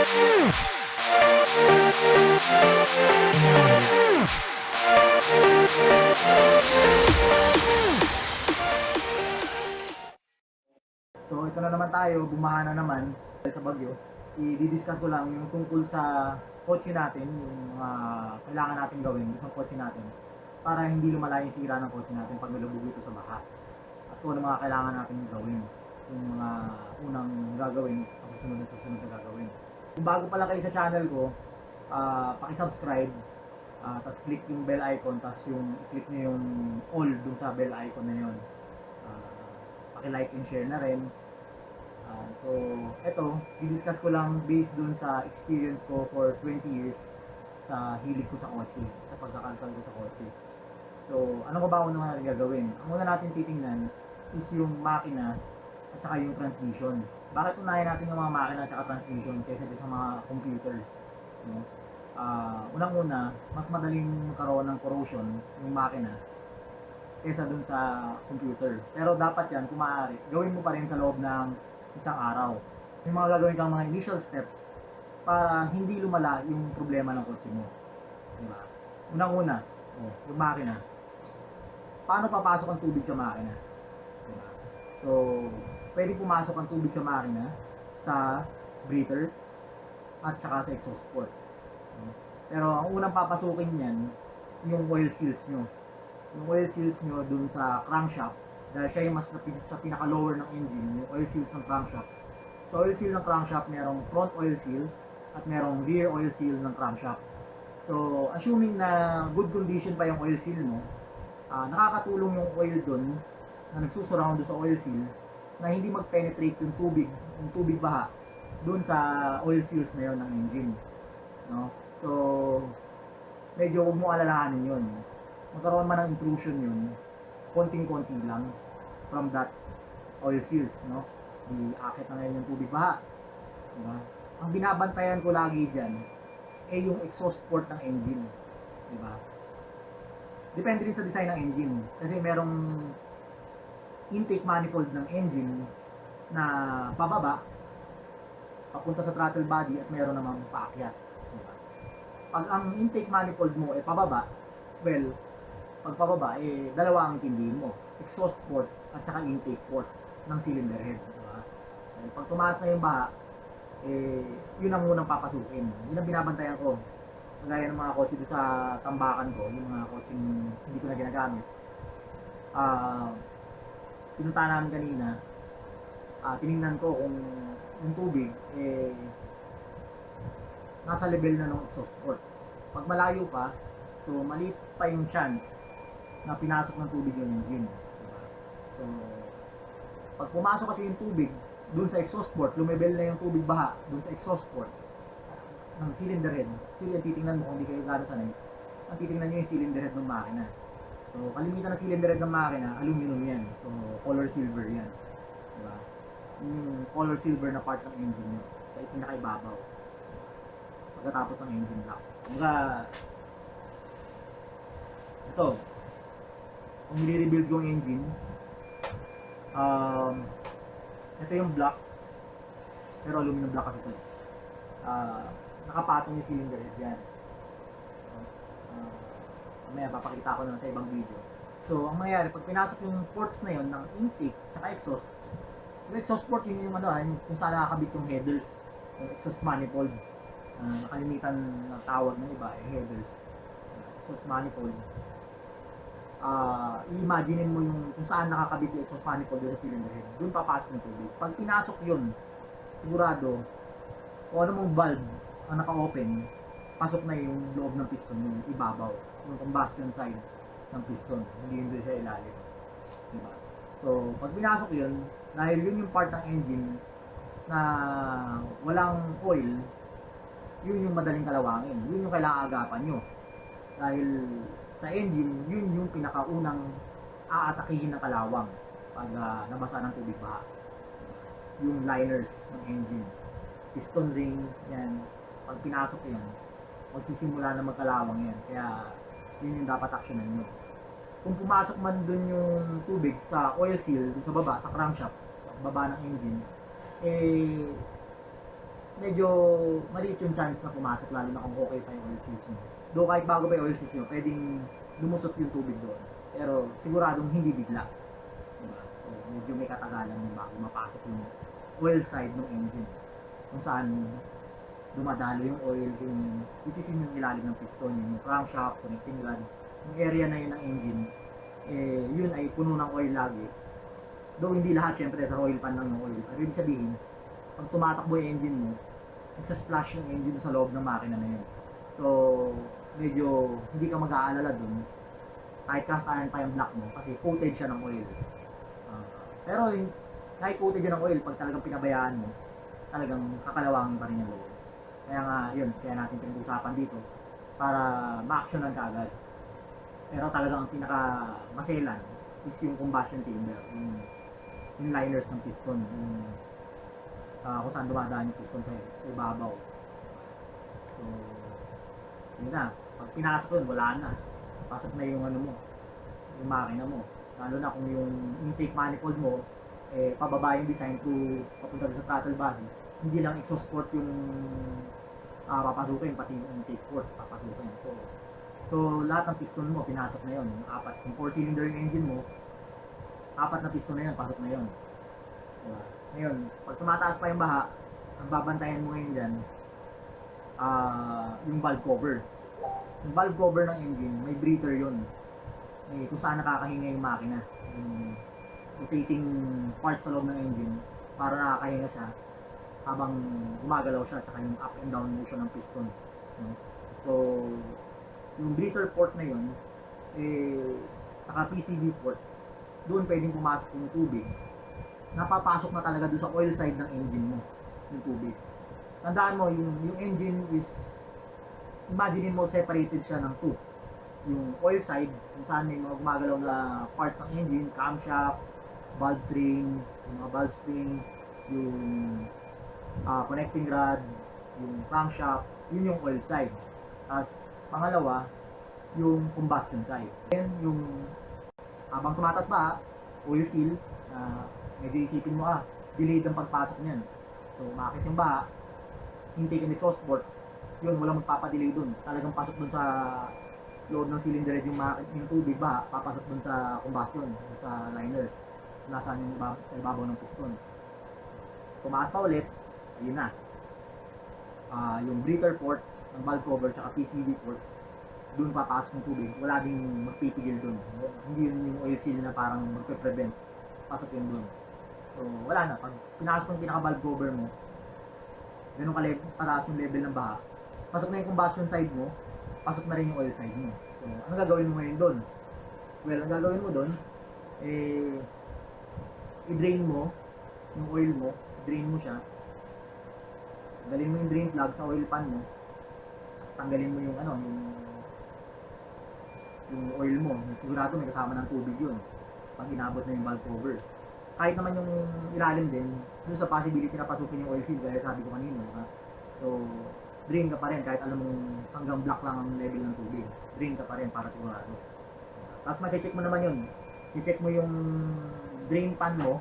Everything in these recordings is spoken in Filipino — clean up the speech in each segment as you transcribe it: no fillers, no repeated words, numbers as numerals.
So ito na naman tayo, bumaha na naman sa bagyo. I-discuss ko lang yung tungkol sa kotse natin, yung mga kailangan natin gawin sa kotse natin para hindi lumala yung sira ng kotse natin pag nalubog ito sa baha. At kung ano mga kailangan natin gawin, yung mga unang gagawin, susunod na gagawin. Kung bago pala kayo sa channel ko, paki-subscribe, tapos click yung bell icon, tapos yung click nyo yung all dun sa bell icon na yun. Paki-like and share na rin. So, eto, i-discuss ko lang based dun sa experience ko for 20 years sa hilig ko sa kotse, sa pagkakalkal ko sa kotse. So, ano ko ba una natin gagawin? Ang una natin titingnan is yung makina at saka yung transmission. Bakit unahin natin yung mga makina at saka transmission kaysa sa mga computer? No? Unang-una, mas madaling magkaroon ng corrosion yung makina kaysa dun sa computer. Pero dapat yan, kung maaari, gawin mo pa rin sa loob ng isang araw. May mga gagawin kang mga initial steps para hindi lumala yung problema ng kotse mo. Diba? Unang-una, yung makina. Paano papasok ang tubig sa makina? Diba? So, pwede pumasok ang tubig sa makina sa breather at saka sa exhaust port. Pero ang unang papasukin niyan, yung oil seals nyo. Yung oil seals nyo dun sa crankshaft, dahil siya yung mas sa pinaka-lower ng engine, yung oil seals ng crankshaft. So, oil seal ng crankshaft, merong front oil seal at merong rear oil seal ng crankshaft. So, assuming na good condition pa yung oil seal mo, nakakatulong yung oil dun na nagsusurround doon sa oil seal na hindi mag-penetrate yung tubig baha dun sa oil seals na yon ng engine. No? So, medyo huwag mo alalahanin yun. Magkaroon man ng intrusion yun, konting-konti lang from that oil seals, no? Iakit na ngayon yung tubig baha. Diba? Ang binabantayan ko lagi dyan ay yung exhaust port ng engine. Diba? Depende rin sa design ng engine. Kasi merong intake manifold ng engine na pababa, papunta sa throttle body at meron namang paakyat. Diba? Pag ang intake manifold mo ay pababa, well, pag pababa, dalawa ang tindihin mo. Exhaust port at saka intake port ng cylinder head. Diba? Pag tumaas na yung baha, yun ang munang papasukin. Yun ang binabantayan ko. Kagaya ng mga kotse sa tambakan ko, yung mga kotse hindi ko na ginagamit. Pinunta namin kanina, tinignan ko kung yung tubig, nasa level na ng exhaust port. Pag malayo pa, so maliit pa yung chance na pinasok ng tubig yung engine. Diba? So, pag pumasok kasi yung tubig dun sa exhaust port, lumebel na yung tubig baha dun sa exhaust port ng cylinder head. Actually, ang titingnan mo kung hindi kayo gano'n sanay, ang titingnan nyo yung cylinder head ng makina. So, kalimitan ng cylinder head ng makina, aluminum yan. So, color silver yan. Diba? Yung color silver na part ng engine nyo. Sa pinakaibabaw. Pagkatapos ng engine block. Kumbaga, ito, kung nire-rebuild yung engine, ito yung block, pero aluminum block kasi ito. Nakapatong yung cylinder head yan. Mamaya papakita ko na sa ibang video. So, ang mangyayari, pag pinasok yung ports na yon ng intake at exhaust, yung exhaust port yun yung kung saan nakakabit yung headers, yung exhaust manifold. Nakalimitan ng tawag ng iba, headers, exhaust manifold. I-imagine mo yung kung saan nakakabit yung exhaust manifold doon sa cylinder head. Doon papasok yung tubig. Pag pinasok yun, sigurado, kung ano mong valve ang naka-open, pasok na yung loob ng piston, yung ibabaw, yung combustion side ng piston, hindi yun siya ilalim. Diba? So, pag pinasok yun, dahil yun yung part ng engine na walang oil, yun yung madaling kalawangin. Yun yung kailangan agapan nyo. Dahil sa engine, yun yung pinakaunang aatakihin ng kalawang pag nabasa ng tubig baha. Yung liners ng engine. Piston ring, yan. Pag pinasok yan, magsisimula na magkalawang yan. Kaya, yun yung dapat aksyonan nyo. Kung pumasok man dun yung tubig sa oil seal, dun sa baba, sa crankshaft, sa baba ng engine, medyo maliit yung chance na pumasok, lalo na kung okay pa yung oil seals mo. Though kahit bago pa yung oil seals nyo, pwedeng lumusot yung tubig doon. Pero siguradong hindi bigla. Diba? So, medyo may katagalan yung bago mapasok yung oil side ng engine. Kung saan dumadalo yung oil, which is yung ilalim ng piston, yung crankshaft, connecting rod, yung area na yun ng engine, yun ay puno ng oil lagi. Though hindi lahat, syempre, sa oil pan lang ng oil. Pero ibig sabihin, pag tumatakbo yung engine mo, nagsa-splash yung engine sa loob ng makina na yun. So, medyo hindi ka mag-aalala dun. Kahit cast iron pa yung block mo, kasi coated siya ng oil. Pero kahit coated siya ng oil, pag talagang pinabayaan mo, talagang kakalawangin pa rin yung loob. Kaya nga, yun, kaya natin pinag-usapan dito para ma-actionan ka agad. Pero talagang ang pinaka-maselan is yung combustion chamber, yung liners ng piston, yung kung saan dumadaan yung piston sa ibabaw. So, yun na. Pag pinasok yun, wala na. Pasok na yung ano mo, yung makina mo. Lalo na kung yung intake manifold mo, pababa yung design to papunta sa throttle body. Hindi lang exhaust port yung papasukin, pati yung intake port papasukin. So lahat ng piston mo, pinasok na yun. Yung apat, yung 4-cylinder yung engine mo, apat na piston na yun, pasok na yun. Diba? Ngayon, pag tumataas pa yung baha, ang babantayan mo ngayon dyan, yung valve cover. Yung valve cover ng engine, may breather yun. Kung saan nakakahinga yung makina. Yung rotating parts sa loob ng engine, para nakakahinga siya habang gumagalaw siya, tsaka yung up and down motion ng piston. So, yung breather port na yun, saka PCV port, doon pwedeng pumasok yung tubig. Napapasok na talaga doon sa oil side ng engine mo, yung tubig. Tandaan mo, yung engine is, imagine mo separated siya ng two. Yung oil side, kung saan may mga gumagalaw na parts ng engine, camshaft, valve train, yung mga valve spring, yung connecting rod, yung crankshaft, yun yung oil side. As pangalawa, yung combustion side. Then, yung habang tumatas ba, oil seal, medyo isipin mo delayed ang pagpasok niyan. So, makakit yung baha, intake and exhaust port, yun, walang magpapadelay dun. Talagang pasok dun sa loob ng cylinder head yung tubig ba, papasok dun sa combustion, dun sa liners. Nasaan yung sa ibabaw ng piston. Tumaas pa ulit, ayun na. Yung breather port, ng valve cover, tsaka PCV port, dun papasok yung tubig. Wala ding magpipigil dun. Hindi yun yung oil seal na parang magpe-prevent. Pasok yun dun. So, wala na. Pag pinasok yung pinaka-valve cover mo, ganun pataas yung level ng baha, pasok na yung combustion side mo, pasok na rin yung oil side mo. So, ano gagawin mo ngayon doon? Well, ang gagawin mo doon, i-drain mo yung oil mo, drain mo siya, tanggalin mo yung drain plug sa oil pan mo, tapos tanggalin mo yung yung oil mo. Sigurado may kasama ng tubig yun pag inabot na yung valve cover. Kahit naman yung ilalim din, dun sa possibility na pasukin yung oil seal, gaya sabi ko kanina. So, drain ka pa rin kahit alam mong hanggang black lang ang level ng tubig. Drain ka pa rin para sigurado. Tapos ma-check mo naman yun. I-check mo yung drain pan mo.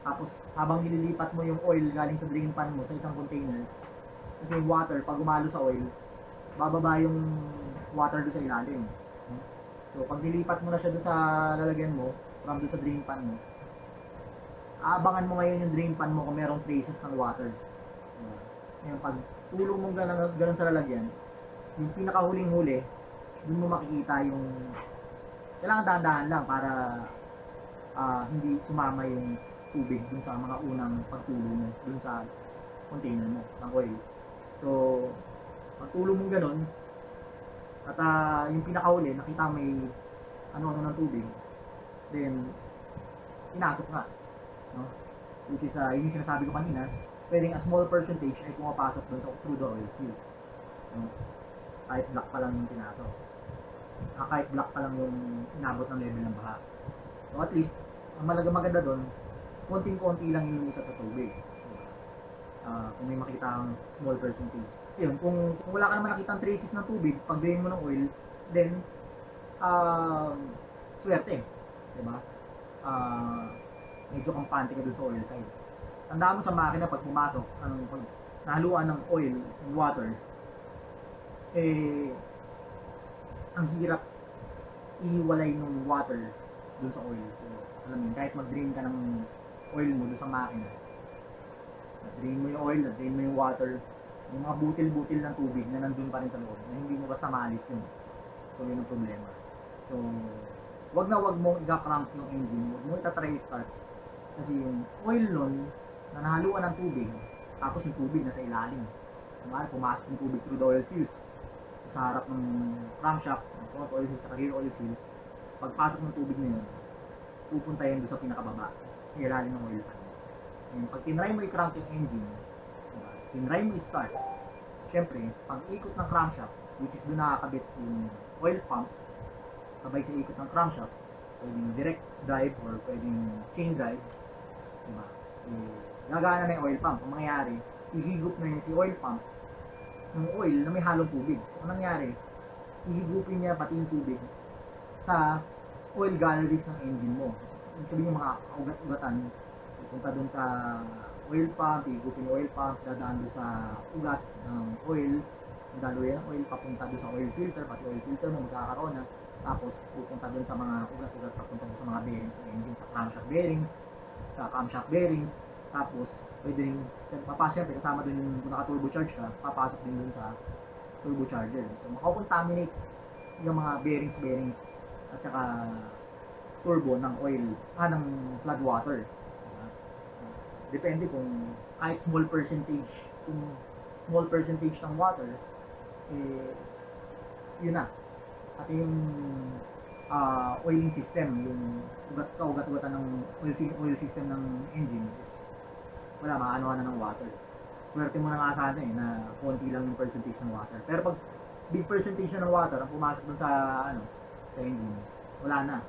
Tapos habang nililipat mo yung oil galing sa drain pan mo sa isang container, kasi yung water, pag umalo sa oil, bababa yung water doon sa ilalim. So pag nilipat mo na siya doon sa lalagyan mo, from doon sa drain pan mo, aabangan mo ngayon yung drain pan mo kung merong traces ng water. Ngayon, pag tulong mong ganun sa lalagyan, yung pinakahuling-huli, dun mo makikita yung kailangan dahan-dahan lang para hindi sumama yung tubig dun sa mga unang pagtulong mo dun sa container mo ng oil. So, pag tulong mong ganun, at yung pinakahuli, nakita may ano-ano ng tubig, then inasok na. No? Which is, yung sinasabi ko kanina, pwedeng a small percentage ay pumapasok dun sa through the oil seals. No? Kahit black pa lang yung pinasok. Kahit black pa lang yung inabot ng level ng baha. So at least, ang maganda dun, konting-konti lang yung isa sa tubig. Kung may makita ang small percentage. Yun, kung wala ka naman nakita ang traces ng tubig, pag drain mo ng oil, then, swerte. Diba? Medyo kampante ka dun sa oil side. Tandaan mo sa makina pag pumasok, pag nahaluan ng oil and water, eh, ang hirap ihiwalay ng water dun sa oil. So, alam mo yun, kahit mag-drain ka ng oil mo dun sa makina, na-drain mo yung oil, na-drain mo yung water, yung mga butil-butil ng tubig na nandun pa rin sa loob, na hindi mo basta maalis yun. So, yun ang problema. So, wag mong i-crank yung engine, wag mo itatry start. Kasi yung oil nun, na nahaluan ng tubig, tapos yung tubig nasa ilalim. Pumasok yung tubig through the oil seals sa harap ng crankshaft, ng front oil seal, sa rear oil seal. Pagpasok ng tubig na yun, pupunta yun doon sa pinakababa, sa ilalim ng oil pan. And pag tinry mo i-crank yung engine, tinry mo i-start, syempre, pag ikot ng crankshaft, which is doon nakakabit yung oil pump, sabay sa ikot ng crankshaft, pwedeng direct drive or pwedeng chain drive, diba? Gagana na yung oil pump. Ang mangyayari, ihigop na yun si oil pump ng oil na may halong tubig. So, anong nangyari? Ihigupin niya pati yung tubig sa oil galleries ng engine mo. Ibig sabihin yung mga ugat-ugatan, pupunta dun sa oil pump, ihigupin yung oil pump, dadaan dun sa ugat ng oil, dadalo yan ng oil, papunta dun sa oil filter, pati oil filter mo magkakaroon na, tapos pupunta dun sa mga ugat-ugat, papunta dun sa mga bearings ng engine, sa crankshaft bearings, sa camshaft bearings, tapos pwedeng papasok, kasama dun yung kung naka-turbocharge ka, papasok din dun sa turbocharger. So makakontaminate yung mga bearings at saka turbo ng oil, ng flood water. Depende kung kahit small percentage ng water, yun na. At yung oiling system, yung ugat-ugatan ng oil system ng engine is wala, maano-ano ng water. Swerte mo na nga sana na konti lang yung percentage ng water. Pero pag big percentage na ng water ang pumasok dun sa sa engine, wala na.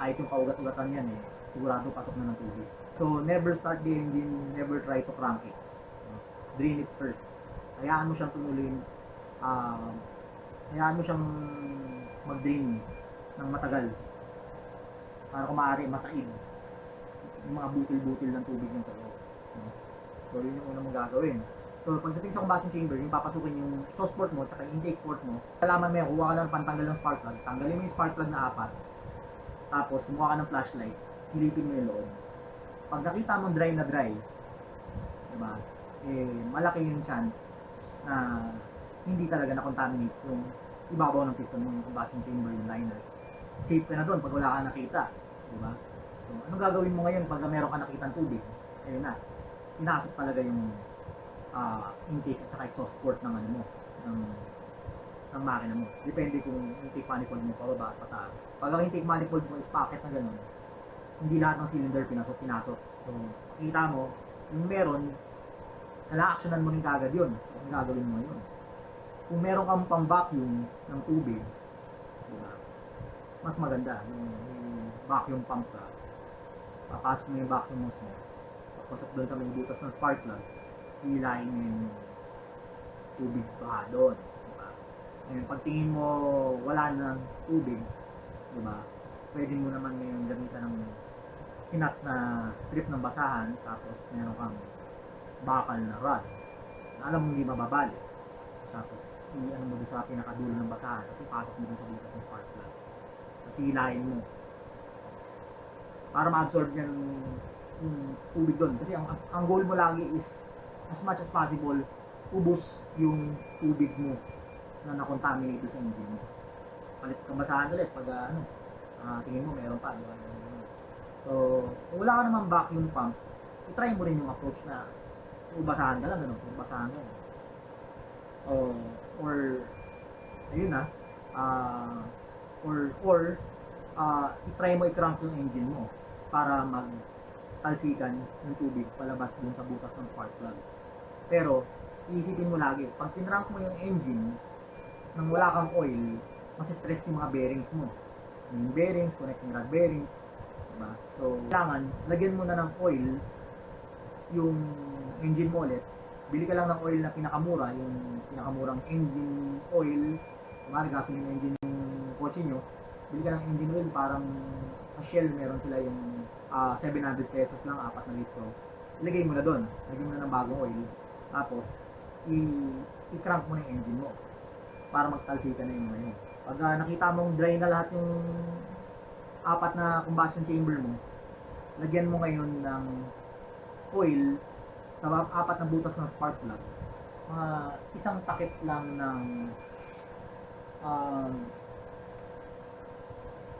Kahit yung kaugat-ugatan yan sigurado pasok na ng tubig. So never start the engine, never try to crank it. Drain it first. Hayaan mo siyang tumuloy, hayaan mo siyang mag-drain ng matagal para kung maaari masaid yung mga butil-butil ng tubig ng tao. So yun yung una mong gagawin. So pagdating sa combustion chamber, yung papasukin yung exhaust port mo at yung intake port mo, kalaman mo yan, kuha ka ng pantanggal ng spark plug, tanggalin mo yung spark plug na 4, tapos kumuha ka ng flashlight, silipin mo yung loob. Pag nakita mong dry na dry, diba, malaki yung chance na hindi talaga na-contaminate yung ibabaw ng piston mo, yung combustion chamber, yung liners. Safe ka na doon pag wala ka nakita, diba? So, anong gagawin mo ngayon pag meron ka nakitang tubig? Ayun na, pinasok talaga yung intake at saka exhaust port ng ano mo, ng makina mo. Depende kung intake manifold mo pababa at pataas. Pag ang intake manifold mo is pocket na gano'n, hindi lahat ng cylinder pinasok. So, kita mo, yung meron, kala-actionan mo rin kagad yun. So, ang gagawin mo yun. Kung meron kang pang-vacuum ng tubig, diba, mas maganda. Yung vacuum pump ka, papasok mo yung vacuum hose mo, papasok doon sa may butas ng spark plug, hilahin mo yung tubig pa doon. Diba? Ngayon, pag tingin mo wala ng tubig, diba, pwede mo naman ngayon gamitan ng kinat na strip ng basahan, tapos meron kang bakal na rod na alam mo hindi mababali, tapos i-ano mo doon sa pinakadulo ng basahan kasi pasok mo doon sa butas ng spark plug, kasi hilahin mo para ma-absorb yung tubig doon. Kasi ang goal mo lagi is as much as possible ubos yung tubig mo na nakontaminate sa engine mo. Palit kang basahan ulit pag tingin mo meron pa, diba? So kung wala ka naman vacuum pump, i-try mo rin yung approach na basahan ka lang, gano'n, basahan ka lang. Or ayun na, i-try mo i-crank yung engine mo para magtalsikan yung tubig palabas dun sa butas ng spark plug. Pero iisipin mo lagi, pag tinrank mo yung engine nang wala kang oil, masistress yung mga bearings mo. Yung bearings, connecting rod bearings, diba? So kailangan lagyan mo na ng oil yung engine mo ulit. Bili ka lang ng oil na pinakamura, yung pinakamurang engine oil, kumari gasoline engine yung kotse nyo, bili ka ng engine oil, parang sa Shell meron sila yung 700 pesos lang, 4 na litro. Ilagay mo na doon, lagyan mo na ng bagong oil, Tapos, i-crank mo na yung engine mo para magtalsika na yung ano. Pag nakita mong dry na lahat yung apat na combustion chamber mo, lagyan mo ngayon ng oil sa apat na butas ng spark plug. Isang takip lang ng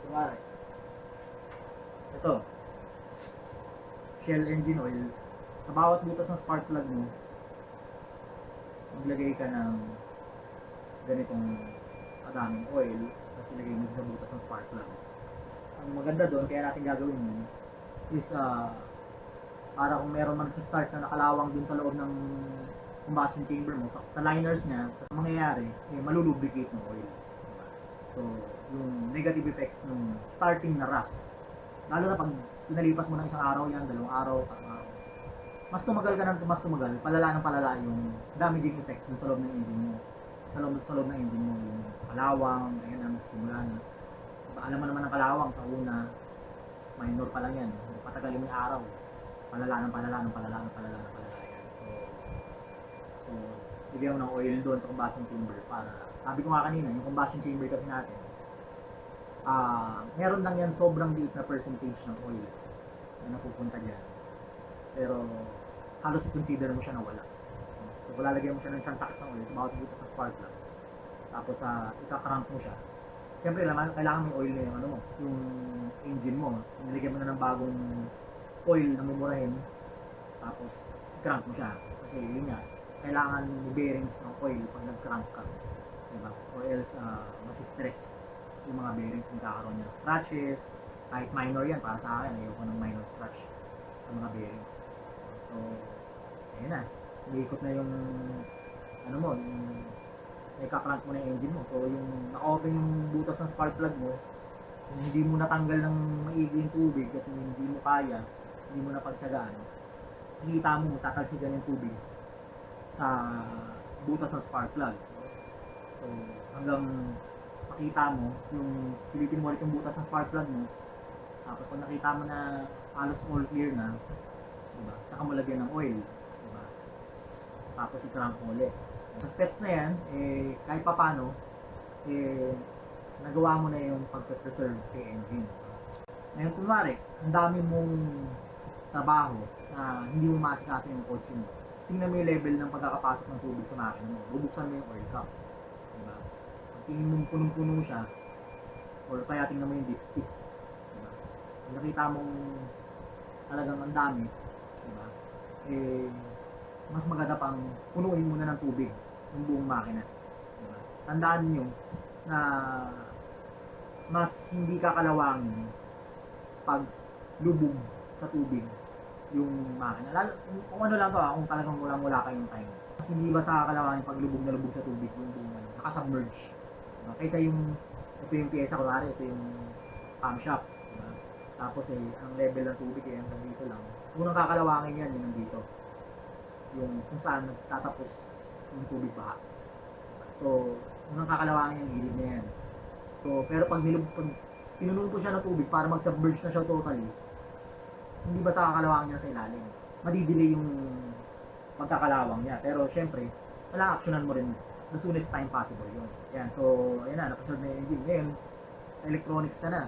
kumari, ito, shell engine oil. Sa bawat butas ng spark plug mo, maglagay ka ng ganitong kadaming oil, tapos ilagay mo sa butas ng spark plug. Ang maganda doon, kaya natin gagawin yun, is para kung meron man sa start na nakalawang dun sa loob ng combustion chamber mo, sa liners niya, sa mangyayari, malulubricate ng oil. So, yung negative effects ng starting na rust, lalo na pag pinalipas mo ng isang araw yan, 2 araw, 3 araw, mas tumagal ka ng mas tumagal, palala ng palala yung damaging effects sa loob ng engine mo. Sa loob ng engine mo, yung kalawang, ayan ang simula na. Alam mo naman ang kalawang sa una, minor pa lang yan. Patagalin mo yung araw, palala ng palala ng palala ng palala ng palala yan. So bigyan mo ng oil doon sa combustion chamber para, sabi ko nga kanina, yung combustion chamber kasi natin, meron lang yan sobrang liit na percentage ng oil na napupunta dyan. Pero halos i-consider mo siya na wala. So kung lalagyan mo siya ng isang takip ng oil sa bawat butas ng spark plug, tapos ika-crank mo siya, siyempre kailangan may oil na yung ano mo, yung engine mo. Nilagyan mo na ng bagong oil na mumurahin, tapos i-crank mo siya. Kasi yun nga, kailangan may bearings ng oil pag nag-crank ka, diba? Or else masistress yung mga bearings, nagkakaroon ng scratches, kahit minor yan. Para sa akin, ayoko ng minor scratch sa mga bearings. So ayun na, umiikot na yung ano mo, yung ika-crank mo na yung engine mo. So yung na-open yung butas ng spark plug mo, kung hindi mo natanggal ng maigi yung tubig kasi hindi mo kaya, hindi mo napagtsagaan, nakikita mo tatalsikan yung tubig sa butas ng spark plug. So hanggang makita mo, yung silipin mo ulit yung butas ng spark plug mo, tapos pag nakita mo na halos all clear na, diba, saka mo lagyan ng oil, diba, tapos i-crank mo ulit. Sa steps na yan, kahit pa paano, nagawa mo na yung pag-preserve kay engine. Ngayon, kunwari, ang dami mong trabaho na hindi mo maasikaso yung kotse mo. Tingnan mo yung level ng pagkakapasok ng tubig sa makina mo. Bubuksan mo yung oil cap. Diba? Pag tingin mo punong-puno siya, or kaya tingnan mo yung dipstick. Diba? Pag nakita mong talagang ang dami, diba? Mas maganda pang punuin mo na ng tubig yung buong makina. Diba? Tandaan nyo na mas hindi kakalawangin pag lubog sa tubig yung makina. Lalo, kung ano lang to kung talagang wala kayong time. Mas hindi basta kakalawangin pag lubog na lubog sa tubig yung buong nakasubmerge. Diba? Kaysa yung, ito yung pyesa, kunwari, ito yung camshaft. Diba? Tapos ang level ng tubig hanggang dito lang. Unang kakalawangin yan, yun nandito. Yung kung saan nagtatapos yung tubig baha. So, unang kakalawangin yung gilid na yan. So, pero pag pinunuan ko siya ng tubig para mag-submerge na siya totally, hindi basta kakalawangin niya sa ilalim. Madidelay yung pagkakalawang niya. Pero, syempre, kailangan actionan mo rin the soonest time possible yun. Yan. So, ayan na, napreserve na yung engine. Ngayon, electronics ka na.